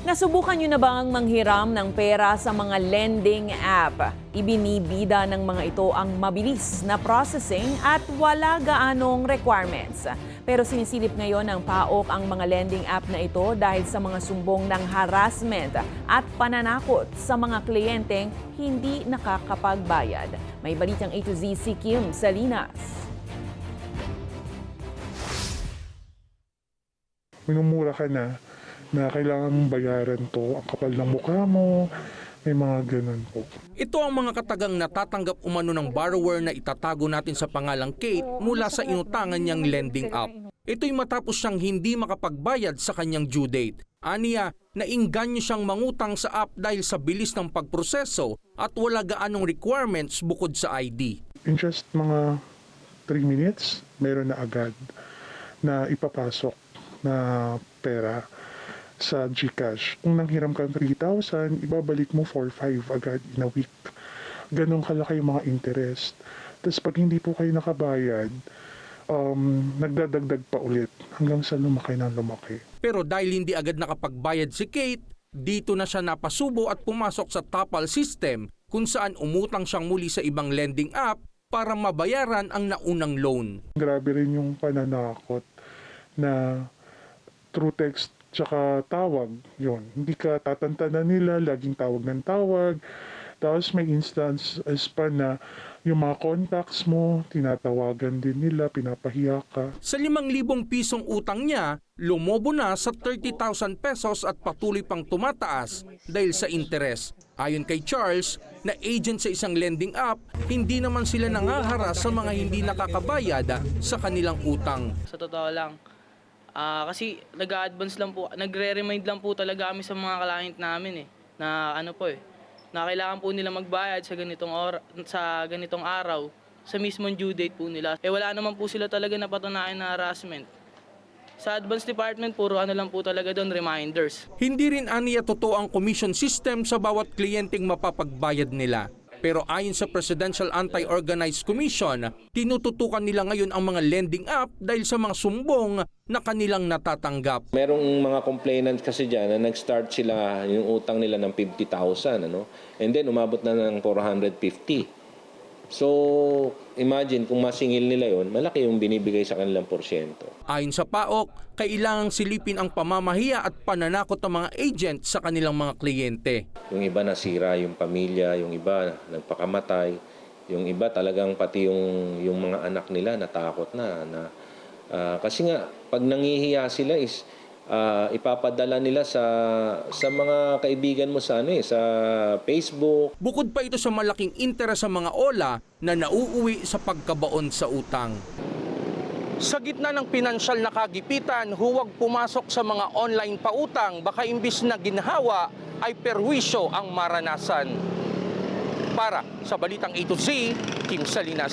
Nasubukan nyo na bang manghiram ng pera sa mga lending app? Ibinibida ng mga ito ang mabilis na processing at wala gaanong requirements. Pero sinisilip ngayon ng PAOK ang mga lending app na ito dahil sa mga sumbong ng harassment at pananakot sa mga kliyenteng hindi nakakapagbayad. May balitang A to Z si Kim Salinas. Minumura ka na kailangan bayaran to, ang kapal ng mukha mo, may mga ganun po. Ito ang mga katagang natatanggap umano ng borrower na itatago natin sa pangalang Kate mula sa inutangan niyang lending app. Ito'y matapos siyang hindi makapagbayad sa kanyang due date. Aniya, naingganyo siyang mangutang sa app dahil sa bilis ng pagproseso at wala gaanong requirements bukod sa ID. In just mga 3 minutes, meron na agad na ipapasok na pera sa GCash. Kung nanghiram ka ng 3,000, ibabalik mo 4,500 agad in a week. Ganun kalaki yung mga interest. Tapos pag hindi po kayo nakabayad, nagdadagdag pa ulit hanggang sa lumaki ng lumaki. Pero dahil hindi agad nakapagbayad si Kate, dito na siya napasubo at pumasok sa Tapal system kung saan umutang siyang muli sa ibang lending app para mabayaran ang naunang loan. Grabe rin yung pananakot na through text tsaka tawag, yun. Hindi ka tatantanan nila, laging tawag ng tawag. Tapos may instances pa na yung mga contacts mo, tinatawagan din nila, pinapahiya ka. Sa 5,000 pisong utang niya, lumobo na sa 30,000 pesos at patuloy pang tumataas dahil sa interes. Ayon kay Charles, na agent sa isang lending app, hindi naman sila nangaharas sa mga hindi nakakabayad sa kanilang utang. Sa totoo lang, kasi nag-a-advance lang po, nagre-remind lang po talaga kami sa mga client namin na na kailangan po nila magbayad sa ganitong araw, sa mismong due date po nila. Wala naman po sila talaga napatunayan na harassment. Sa advance department, puro lang po talaga doon, reminders. Hindi rin aniya totoo ang commission system sa bawat kliyenteng mapapagbayad nila. Pero ayon sa Presidential Anti-Organized Commission, tinututukan nila ngayon ang mga lending app dahil sa mga sumbong na kanilang natatanggap. Merong mga complainants kasi dyan na nag-start sila yung utang nila ng 50,000, and then umabot na ng 450. So, imagine kung masingil nila yon, malaki yung binibigay sa kanilang porsyento. Ayon sa PAOK, kailangang silipin ang pamamahiya at pananakot ng mga agent sa kanilang mga kliyente. Yung iba nasira yung pamilya, yung iba nagpakamatay, yung iba talagang pati yung mga anak nila natakot na kasi nga pag nangihiya sila is ipapadala nila sa mga kaibigan mo sa sa Facebook. Bukod pa ito sa malaking interes sa mga ola na nauuwi sa pagkabaon sa utang. Sa gitna ng pinansyal na kagipitan, huwag pumasok sa mga online pautang, baka imbis na ginhawa ay perwisyo ang maranasan. Para sa Balitang A to Z, Kim Salinas.